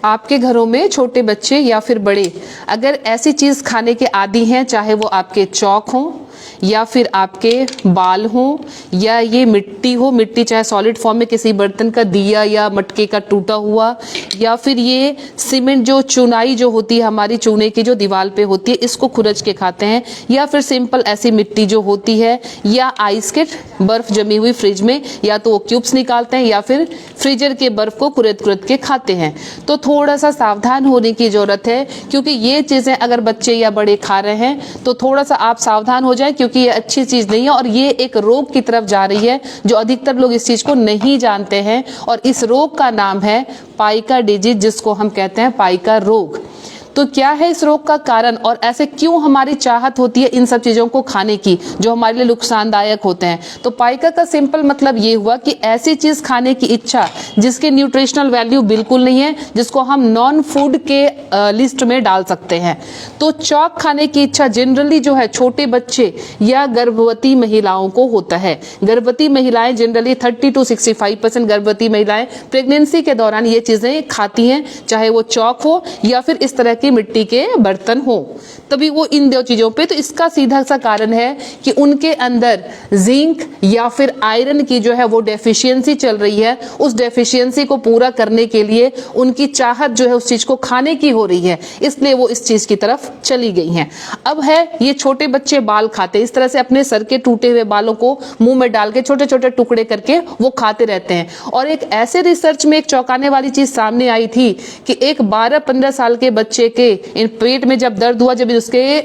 आपके घरों में छोटे बच्चे या फिर बड़े अगर ऐसी चीज खाने के आदी हैं, चाहे वो आपके चौक हों या फिर आपके बाल हों या ये मिट्टी हो, मिट्टी चाहे सॉलिड फॉर्म में किसी बर्तन का दिया या मटके का टूटा हुआ, या फिर ये सीमेंट जो चुनाई जो होती है हमारी चूने की जो दीवार पे होती है इसको खुरच के खाते हैं, या फिर सिंपल ऐसी मिट्टी जो होती है, या आइस के बर्फ जमी हुई फ्रिज में या तो वो क्यूब्स निकालते हैं या फिर फ्रीजर के बर्फ को कुरेद कुरेद के खाते हैं। तो थोड़ा सा सावधान होने की जरूरत है, क्योंकि ये चीजें अगर बच्चे या बड़े खा रहे हैं तो थोड़ा सा आप सावधान हो जाए, क्योंकि ये अच्छी चीज नहीं है और ये एक रोग की तरफ जा रही है जो अधिकतर लोग इस चीज को नहीं जानते हैं। और इस रोग का नाम है पाइका डिजीज, जिसको हम कहते हैं पाइका रोग। तो क्या है इस रोग का कारण और ऐसे क्यों हमारी चाहत होती है इन सब चीजों को खाने की जो हमारे लिए नुकसानदायक होते हैं? तो पाइका का सिंपल मतलब ये हुआ कि ऐसी चीज खाने की इच्छा जिसके न्यूट्रिशनल वैल्यू बिल्कुल नहीं है, जिसको हम नॉन फूड के लिस्ट में डाल सकते हैं। तो चौक खाने की इच्छा जनरली जो है छोटे बच्चे या गर्भवती महिलाओं को होता है। गर्भवती महिलाएं जनरली 30 to 65% गर्भवती महिलाएं प्रेगनेंसी के दौरान ये चीजें खाती हैं, चाहे वो चौक हो या फिर इस तरह मिट्टी के बर्तन हो, तभी वो इन दो चीजों पे। तो इसका सीधा सा कारण है कि उनके अंदर जिंक या फिर आयरन की जो है वो डेफिशिएंसी चल रही है। उस डेफिशिएंसी को पूरा करने के लिए उनकी चाहत जो है उस चीज को खाने की हो रही है, इसलिए वो इस चीज की तरफ चली गई हैं। अब है ये छोटे बच्चे बाल खाते, इस तरह से अपने सर के टूटे हुए बालों को मुंह में डाल के छोटे छोटे टुकड़े करके वो खाते रहते हैं। और एक ऐसे रिसर्च में एक चौंकाने वाली चीज सामने आई थी कि एक 12-15 साल के बच्चे के इन पेट में जब दर्द हुआ, जब उसके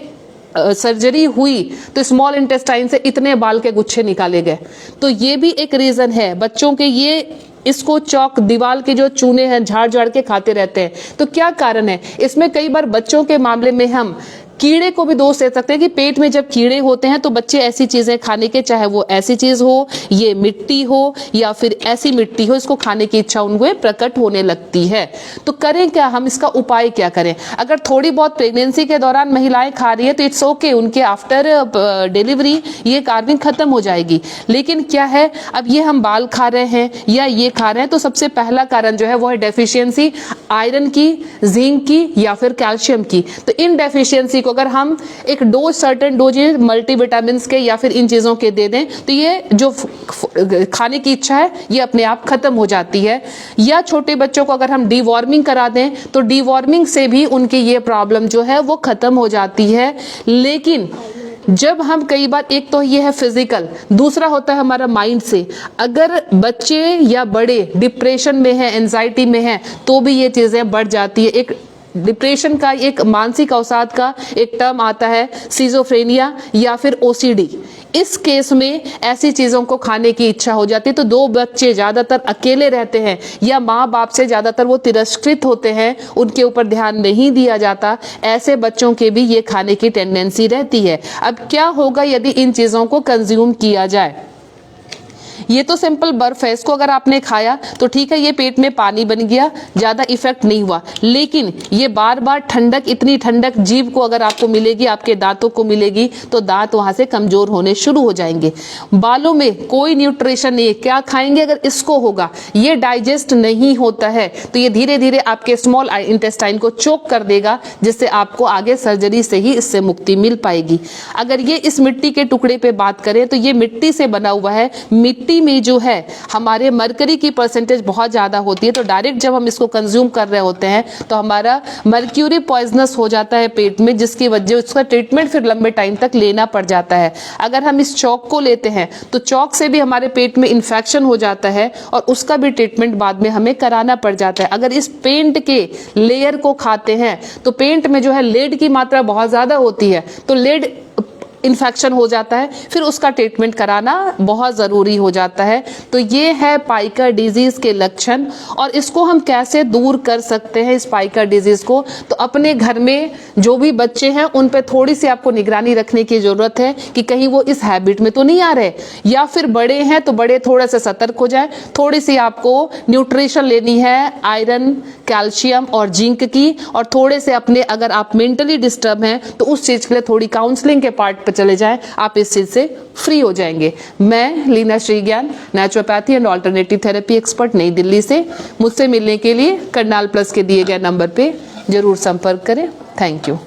सर्जरी हुई तो स्मॉल इंटेस्टाइन से इतने बाल के गुच्छे निकाले गए। तो ये भी एक रीजन है बच्चों के, ये इसको चौक दीवार के जो चूने हैं झाड़ झाड़ के खाते रहते हैं। तो क्या कारण है इसमें? कई बार बच्चों के मामले में हम कीड़े को भी दोष दे सकते हैं कि पेट में जब कीड़े होते हैं तो बच्चे ऐसी चीजें खाने के, चाहे वो ऐसी चीज हो, ये मिट्टी हो या फिर ऐसी मिट्टी हो, इसको खाने की इच्छा उनको प्रकट होने लगती है। तो करें क्या हम? इसका उपाय क्या करें? अगर थोड़ी बहुत प्रेगनेंसी के दौरान महिलाएं खा रही है तो इट्स ओके, उनके आफ्टर डिलीवरी ये कार्विंग खत्म हो जाएगी। लेकिन क्या है, अब ये हम बाल खा रहे हैं या ये खा रहे हैं, तो सबसे पहला कारण जो है वो है डेफिशिएंसी आयरन की, जिंक की या फिर कैल्शियम की। तो इन डेफिशिएंसी अगर हम एक डोज, सर्टेन डोज मल्टीविटामिन के या फिर इन चीजों के दे दें तो ये जो खाने की इच्छा है ये अपने आप खत्म हो जाती है। या छोटे बच्चों को अगर हम डीवॉर्मिंग करा दें तो डीवॉर्मिंग से भी उनकी ये प्रॉब्लम जो है वो खत्म हो जाती है। लेकिन जब हम कई बार, एक तो ये है फिजिकल, दूसरा होता है हमारा माइंड से। अगर बच्चे या बड़े डिप्रेशन में है, एंजाइटी में है, तो भी ये चीजें बढ़ जाती है। एक डिप्रेशन का, एक मानसिक अवसाद का एक टर्म आता है सिजोफ्रेनिया या फिर ओसीडी। इस केस में ऐसी चीजों को खाने की इच्छा हो जाती है। तो दो बच्चे ज्यादातर अकेले रहते हैं या माँ बाप से ज्यादातर वो तिरस्कृत होते हैं, उनके ऊपर ध्यान नहीं दिया जाता, ऐसे बच्चों के भी ये खाने की टेंडेंसी रहती है। अब क्या होगा यदि इन चीजों को कंज्यूम किया जाए? ये तो सिंपल बर्फ है, इसको अगर आपने खाया तो ठीक है, ये पेट में पानी बन गया, ज्यादा इफेक्ट नहीं हुआ। लेकिन ये बार बार ठंडक, इतनी ठंडक जीभ को अगर आपको मिलेगी, आपके दांतों को मिलेगी, तो दांत वहां से कमजोर होने शुरू हो जाएंगे। बालों में कोई न्यूट्रिशन नहीं है, क्या खाएंगे अगर इसको होगा? ये डाइजेस्ट नहीं होता है तो ये धीरे धीरे आपके स्मॉल इंटेस्टाइन को चोक कर देगा, जिससे आपको आगे सर्जरी से ही इससे मुक्ति मिल पाएगी। अगर ये इस मिट्टी के टुकड़े पे बात करें तो ये मिट्टी से बना हुआ है। मिट्टी में जो है हमारे मरकरी की परसेंटेज बहुत ज्यादा होती है, तो डायरेक्ट जब हम इसको कंज्यूम कर रहे होते हैं तो हमारा मर्क्यूरी पॉइजनस हो जाता है पेट में, जिसकी वजह उसका ट्रीटमेंट फिर लंबे टाइम तक लेना पड़ जाता है। अगर हम इस चौक को लेते हैं तो चौक से भी हमारे पेट में इन्फेक्शन हो जाता है और उसका भी ट्रीटमेंट बाद में हमें कराना पड़ जाता है। अगर इस पेंट के लेयर को खाते हैं तो पेंट में जो है लेड की मात्रा बहुत ज्यादा होती है, तो लेड इन्फेक्शन हो जाता है, फिर उसका ट्रीटमेंट कराना बहुत ज़रूरी हो जाता है। तो ये है पाइका डिजीज़ के लक्षण, और इसको हम कैसे दूर कर सकते हैं इस पाइका डिजीज़ को? तो अपने घर में जो भी बच्चे हैं उन पे थोड़ी सी आपको निगरानी रखने की ज़रूरत है कि कहीं वो इस हैबिट में तो नहीं आ रहे, या फिर बड़े हैं तो बड़े थोड़ा सा सतर्क हो जाए। थोड़ी सी आपको न्यूट्रिशन लेनी है, आयरन, कैल्शियम और जिंक की, और थोड़े से अपने, अगर आप मेंटली डिस्टर्ब हैं तो उस चीज के लिए थोड़ी काउंसलिंग के पार्ट पे चले जाएं, आप इस चीज से फ्री हो जाएंगे। मैं Leena Shrigyan, naturopathy and alternative therapy expert, नई दिल्ली से। मुझसे मिलने के लिए करनाल प्लस के दिए गए नंबर पे जरूर संपर्क करें। Thank you.